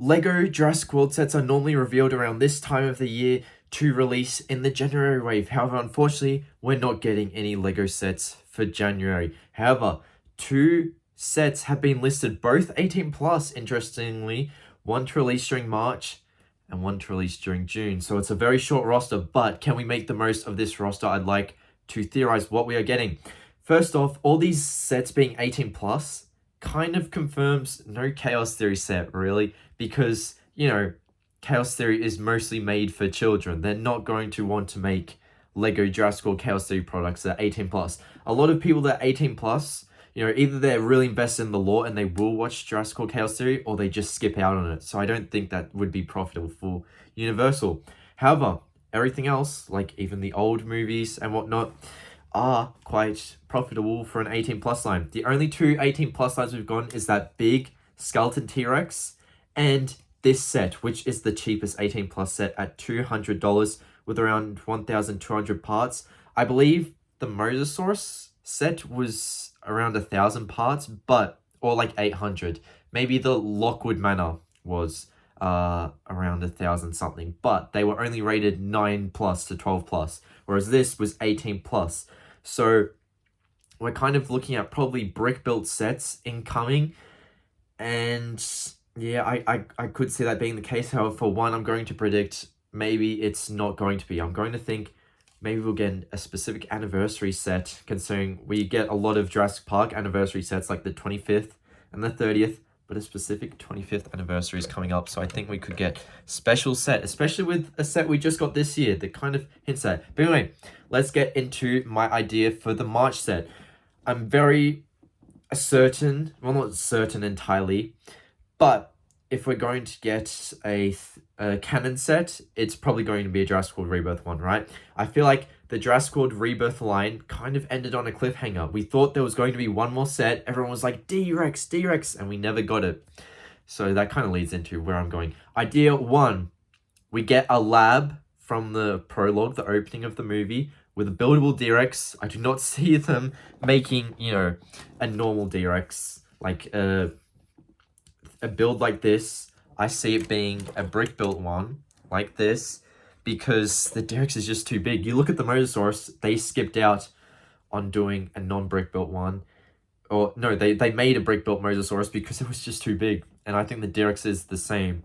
Lego Jurassic World sets are normally revealed around this time of the year to release in the January wave. However, unfortunately, we're not getting any Lego sets for January. However, two sets have been listed, both 18 plus, interestingly, one to release during March and one to release during June. So it's a very short roster, but can we make the most of this roster? I'd like to theorize what we are getting. First off, all these sets being 18 plus kind of confirms no Chaos Theory set, really, because, Chaos Theory is mostly made for children. They're not going to want to make Lego Jurassic World Chaos Theory products that are 18 plus. A lot of people that are 18 plus, either they're really invested in the lore and they will watch Jurassic World Chaos Theory, or they just skip out on it. So I don't think that would be profitable for Universal. However, everything else, like even the old movies and whatnot, are quite profitable for an 18 plus line. The only two 18 plus lines we've gotten is that big skeleton T-Rex and this set, which is the cheapest 18 plus set at $200 with around 1,200 parts. I believe the Mosasaurus set was around 1,000 parts, or like 800. Maybe the Lockwood Manor was around 1,000 something, but they were only rated 9 plus to 12 plus, whereas this was 18 plus. So we're kind of looking at probably brick built sets incoming, and yeah, I could see that being the case. However, for one, I'm going to predict maybe it's not going to be. I'm going to think maybe we'll get a specific anniversary set, considering we get a lot of Jurassic Park anniversary sets like the 25th and the 30th, but a specific 25th anniversary is coming up, so I think we could get special set, especially with a set we just got this year that kind of hints at. But anyway, let's get into my idea for the March set. I'm very certain, well, not certain entirely, but if we're going to get a canon set, it's probably going to be a Jurassic World Rebirth one, right? I feel like the Jurassic World Rebirth line kind of ended on a cliffhanger. We thought there was going to be one more set. Everyone was like, D-Rex, D-Rex, and we never got it. So that kind of leads into where I'm going. Idea one, we get a lab from the prologue, the opening of the movie, with a buildable D-Rex. I do not see them making, a normal D-Rex, like a build like this. I see it being a brick built one like this, because the D-Rex is just too big. You look at the Mosasaurus, they skipped out on doing a non-brick built one. Or no, they made a brick built Mosasaurus because it was just too big. And I think the D-Rex is the same,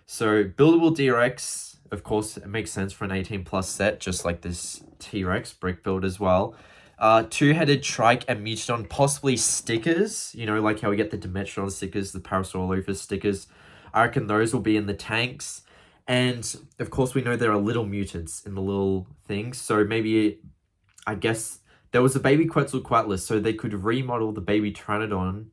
So buildable D-Rex, of course, it makes sense for an 18 plus set, just like this T-Rex brick build as well. Two-headed Trike and Mutodon, possibly stickers, like how we get the Dimetrodon stickers, the Parasaurolophus stickers. I reckon those will be in the tanks. And, of course, we know there are little mutants in the little things. So maybe, I guess, there was a baby Quetzalcoatlus, so they could remodel the baby Pteranodon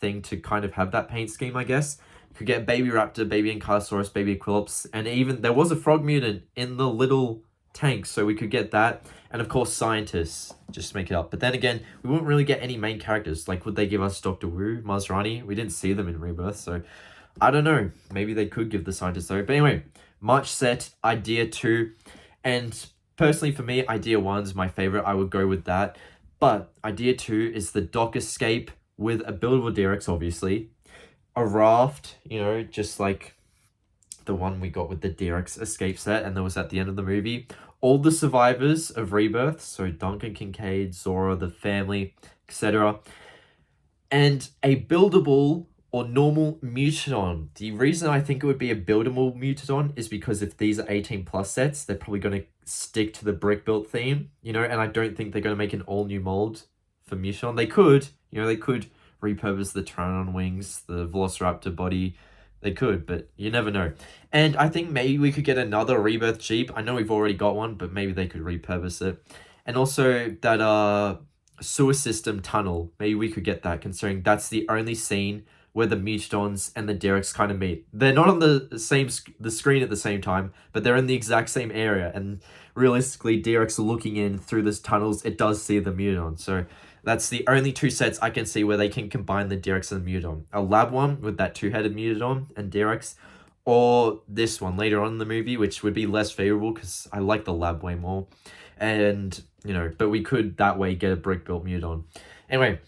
thing to kind of have that paint scheme, I guess. You could get baby Raptor, baby Ankylosaurus, baby Equilops, and even there was a frog mutant in the little tanks, so we could get that. And of course, scientists, just to make it up. But then again, we wouldn't really get any main characters. Like, would they give us Dr. Wu, Masrani? We didn't see them in Rebirth, so I don't know. Maybe they could give the scientists though. But anyway, March set, idea 2. And personally for me, idea 1's my favorite. I would go with that. But idea 2 is the dock escape with a buildable D-Rex, obviously. A raft, just like the one we got with the D-Rex escape set, and that was at the end of the movie. All the survivors of Rebirth, so Duncan Kincaid, Zora, the family, etc. And a buildable or normal Mutodon. The reason I think it would be a buildable Mutodon is because if these are 18 plus sets, they're probably going to stick to the brick built theme, and I don't think they're going to make an all new mold for Mutodon. They could, they could repurpose the Pteranodon wings, the Velociraptor body. They could, but you never know. And I think maybe we could get another Rebirth Jeep. I know we've already got one, but maybe they could repurpose it. And also that sewer system tunnel. Maybe we could get that, considering that's the only scene where the Mutodons and the D-Rex kind of meet. They're not on the screen at the same time, but they're in the exact same area. And realistically, D-Rex looking in through these tunnels, it does see the Mutodon. So that's the only two sets I can see where they can combine the D-Rex and the Mutodon. A lab one with that two-headed Mutodon and D-Rex, or this one later on in the movie, which would be less favorable because I like the lab way more. And, but we could that way get a brick-built Mutodon. Anyway,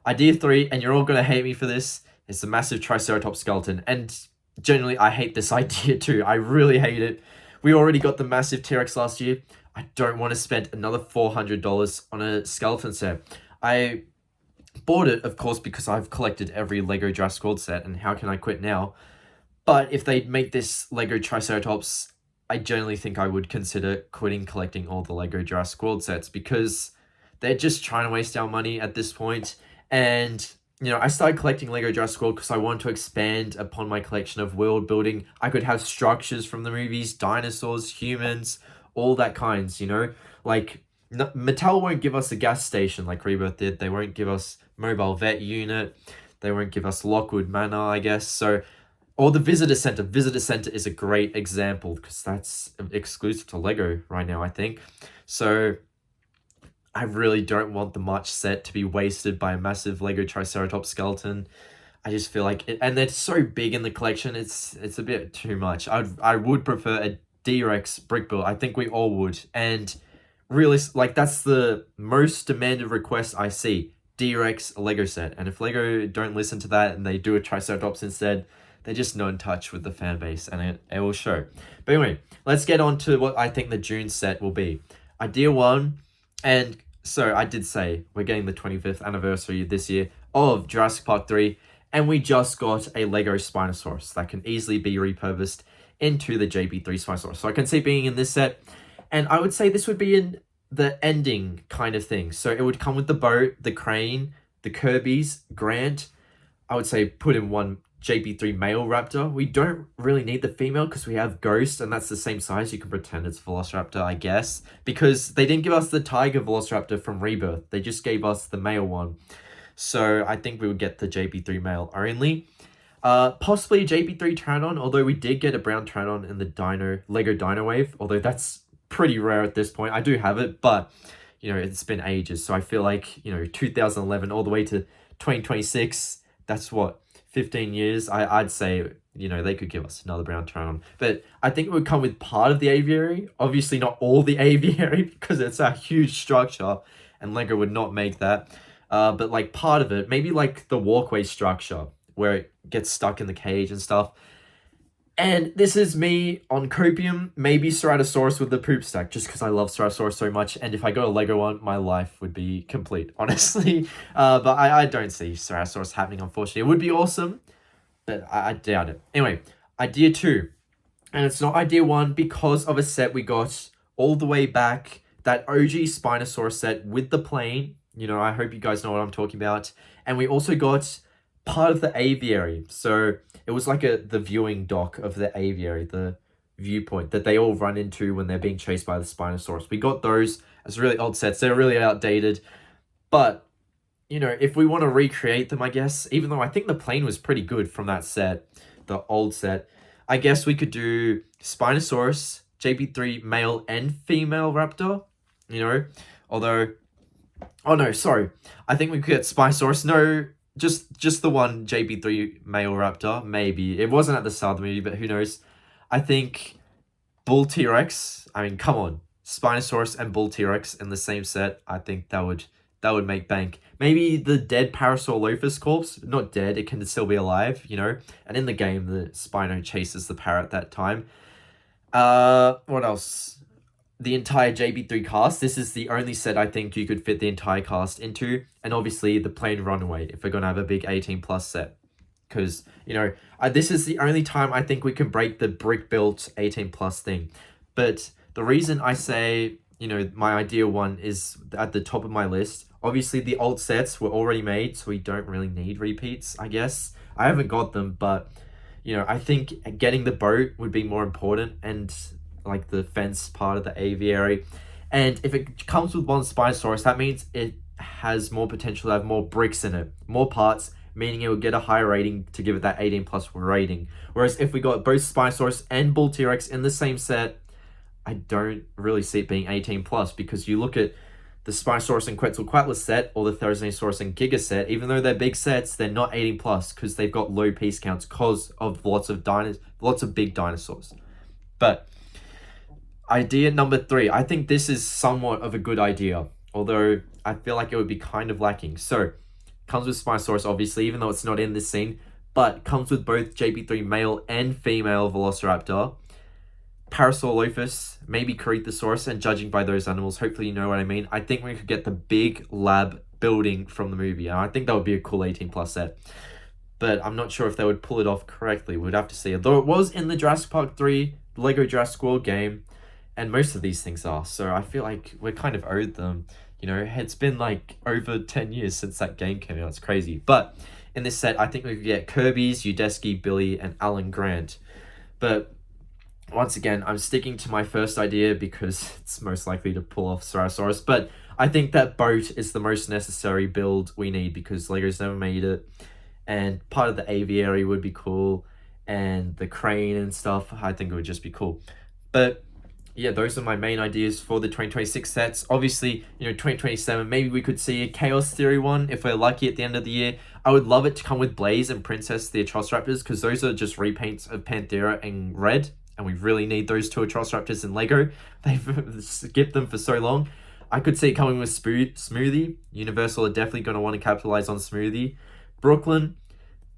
idea 3, and you're all going to hate me for this, is the massive Triceratops skeleton. And generally, I hate this idea too. I really hate it. We already got the massive T-Rex last year. I don't want to spend another $400 on a skeleton set. I bought it, of course, because I've collected every Lego Jurassic World set, and how can I quit now? But if they make this Lego Triceratops, I generally think I would consider quitting collecting all the Lego Jurassic World sets, because they're just trying to waste our money at this point. And, I started collecting Lego Jurassic World because I want to expand upon my collection of world building. I could have structures from the movies, dinosaurs, humans, all that kinds, Like, Mattel won't give us a gas station like Rebirth did. They won't give us mobile vet unit. They won't give us Lockwood Manor, I guess. So, or the Visitor Center. Visitor Center is a great example because that's exclusive to Lego right now, I think. So I really don't want the March set to be wasted by a massive Lego Triceratops skeleton. I just feel like it, and they're so big in the collection, it's a bit too much. I would prefer a D-Rex brick build. I think we all would. And really, like, that's the most demanded request I see. D-Rex Lego set. And if Lego don't listen to that and they do a Triceratops instead, they're just not in touch with the fan base, and it will show. But anyway, let's get on to what I think the June set will be. Idea 1, and so I did say we're getting the 25th anniversary this year of Jurassic Park 3, and we just got a Lego Spinosaurus that can easily be repurposed into the JP3 Spinosaurus. So I can see it being in this set, and I would say this would be in the ending kind of thing. So it would come with the boat, the crane, the Kirby's, Grant. I would say put in one JP3 male raptor. We don't really need the female because we have Ghost, and that's the same size. You can pretend it's Velociraptor, I guess, because they didn't give us the Tiger Velociraptor from Rebirth. They just gave us the male one. So I think we would get the JP3 male only. Possibly a JP3 Pteranodon, although we did get a brown Pteranodon in the Lego Dino Wave, although that's pretty rare at this point. I do have it, but it's been ages. So I feel like 2011 all the way to 2026, that's what, 15 years. I'd say they could give us another brown Pteranodon, but I think it would come with part of the aviary. Obviously not all the aviary because it's a huge structure and Lego would not make that, but like part of it, maybe like the walkway structure where it gets stuck in the cage and stuff. And this is me on copium, maybe Ceratosaurus with the poop stack, just because I love Ceratosaurus so much. And if I got a Lego one, my life would be complete, honestly. But I don't see Ceratosaurus happening, unfortunately. It would be awesome, but I doubt it. Anyway, idea 2. And it's not idea 1 because of a set we got all the way back, that OG Spinosaurus set with the plane. I hope you guys know what I'm talking about. And we also got part of the aviary. So it was like the viewing dock of the aviary, the viewpoint that they all run into when they're being chased by the Spinosaurus. We got those as really old sets. They're really outdated. But, if we want to recreate them, I guess, even though I think the plane was pretty good from that set, the old set, I guess we could do Spinosaurus, JP3 male and female raptor, although, oh no, sorry. I think we could get Spinosaurus. No, just the one JP3 male raptor, maybe. It wasn't at the start of the movie, but who knows. I think Bull T-Rex, I mean, come on. Spinosaurus and Bull T-Rex in the same set, I think that would make bank. Maybe the dead Parasaurolophus corpse, not dead, it can still be alive, And in the game, the Spino chases the parrot that time. What else? The entire JB3 cast. This is the only set I think you could fit the entire cast into. And obviously the plane runaway if we're going to have a big 18 plus set. Because, this is the only time I think we can break the brick built 18 plus thing. But the reason I say, my idea 1 is at the top of my list. Obviously the old sets were already made, so we don't really need repeats, I guess. I haven't got them, but, I think getting the boat would be more important, and like the fence part of the aviary. And if it comes with one Spinosaurus, that means it has more potential to have more bricks in it, more parts, meaning it will get a higher rating to give it that 18 plus rating. Whereas if we got both Spinosaurus and Bull T-Rex in the same set, I don't really see it being 18 plus, because you look at the Spinosaurus and Quetzalcoatlus set or the Therizinosaurus and Giga set, even though they're big sets, they're not 18 plus because they've got low piece counts because of lots of big dinosaurs. But idea number 3, I think this is somewhat of a good idea, although I feel like it would be kind of lacking. So, comes with Spinosaurus, obviously, even though it's not in this scene, but comes with both JP3 male and female Velociraptor, Parasaurolophus, maybe Corythosaurus, and judging by those animals, hopefully you know what I mean. I think we could get the big lab building from the movie, and I think that would be a cool 18+ set. But I'm not sure if they would pull it off correctly. We'd have to see. Though it was in the Jurassic Park 3 Lego Jurassic World game, and most of these things are, so I feel like we're kind of owed them. You know, it's been like over 10 years since that game came out. It's crazy. But in this set, I think we could get Kirby's, Udesky, Billy, and Alan Grant. But once again, I'm sticking to my first idea because it's most likely to pull off Spinosaurus. But I think that boat is the most necessary build we need because Lego's never made it. And part of the aviary would be cool. And the crane and stuff, I think it would just be cool. But yeah, those are my main ideas for the 2026 sets. Obviously, you know, 2027, maybe we could see a Chaos Theory one if we're lucky at the end of the year. I would love it to come with Blaze and Princess, the Atrociraptors, because those are just repaints of Panthera and Red. And we really need those two Atrociraptors in Lego. They've skipped them for so long. I could see it coming with Smoothie. Universal are definitely going to want to capitalize on Smoothie. Brooklyn,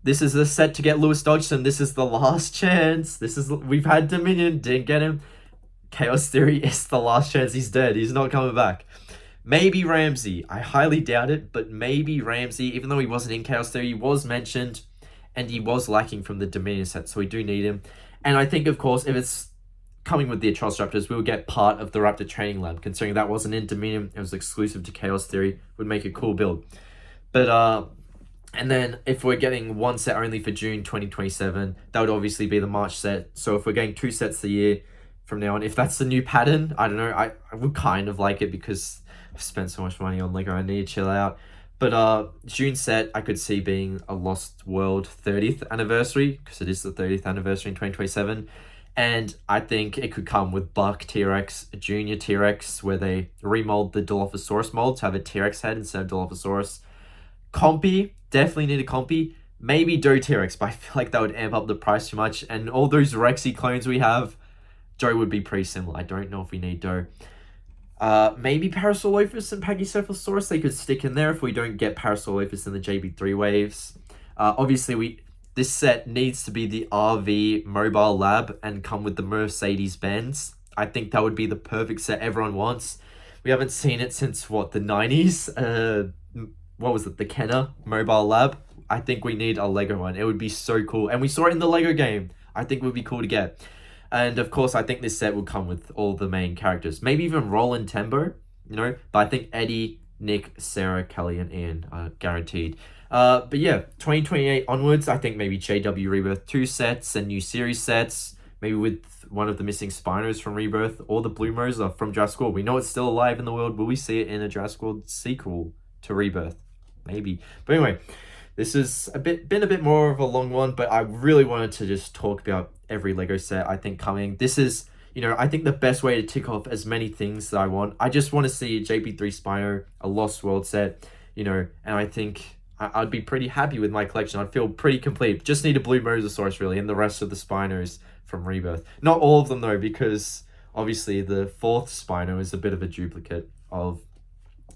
this is the set to get Lewis Dodgson. This is the last chance. We've had Dominion, didn't get him. Chaos Theory is the last chance. He's dead. He's not coming back. Maybe Ramsey. I highly doubt it, but maybe Ramsey, even though he wasn't in Chaos Theory, he was mentioned, and he was lacking from the Dominion set, so we do need him. And I think, of course, if it's coming with the Atrociraptors, we'll get part of the Raptor Training Lab. Considering that wasn't in Dominion, it was exclusive to Chaos Theory, would make a cool build. But, and then if we're getting one set only for June 2027, that would obviously be the March set. So if we're getting 2 sets a year from now on, if that's the new pattern, I don't know, I would kind of like it because I've spent so much money on Lego, I need to chill out. But June set, I could see being a Lost World 30th anniversary, because it is the 30th anniversary in 2027. And I think it could come with Buck T-Rex, Junior T-Rex, where they remold the Dilophosaurus mold to have a T-Rex head instead of Dilophosaurus. Compy, definitely need a Compy. Maybe Doe T-Rex, but I feel like that would amp up the price too much. And all those Rexy clones we have, Doe would be pretty similar. I don't know if we need Doe. Maybe Parasaurolophus and Pachycephalosaurus, they could stick in there if we don't get Parasaurolophus in the JB3 waves. Obviously, this set needs to be the RV mobile lab and come with the Mercedes-Benz. I think that would be the perfect set everyone wants. We haven't seen it since, what, the 90s? What was it, the Kenner mobile lab? I think we need a Lego one. It would be so cool. And we saw it in the Lego game. I think it would be cool to get. And of course, I think this set will come with all the main characters. Maybe even Roland Tembo, you know? But I think Eddie, Nick, Sarah, Kelly, and Ian are guaranteed. But yeah, 2028 onwards, I think maybe JW Rebirth 2 sets and new series sets. Maybe with one of the missing Spinos from Rebirth or the Blue Moser from Jurassic World. We know it's still alive in the world. Will we see it in a Jurassic World sequel to Rebirth? Maybe. But anyway, this has been a bit more of a long one, but I really wanted to just talk about every Lego set I think coming. This is, you know, I think the best way to tick off as many things that I want. I just want to see a JP3 Spino, a Lost World set, you know, and I think I'd be pretty happy with my collection. I'd feel pretty complete. Just need a blue Mosasaurus really, and the rest of the Spinos from Rebirth. Not all of them though, because obviously the 4th Spino is a bit of a duplicate of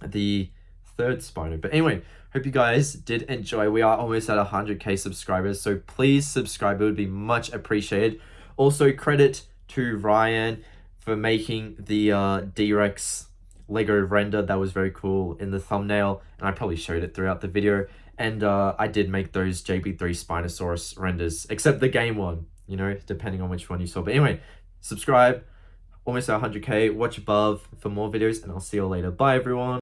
the 3rd Spino. But anyway, hope you guys did enjoy. We are almost at 100k subscribers, so please subscribe. It would be much appreciated. Also, credit to Ryan for making the D-Rex Lego render. That was very cool in the thumbnail, and I probably showed it throughout the video. And I did make those JB3 Spinosaurus renders, except the game one, you know, depending on which one you saw. But anyway, subscribe. Almost at 100k. Watch above for more videos, and I'll see you all later. Bye, everyone.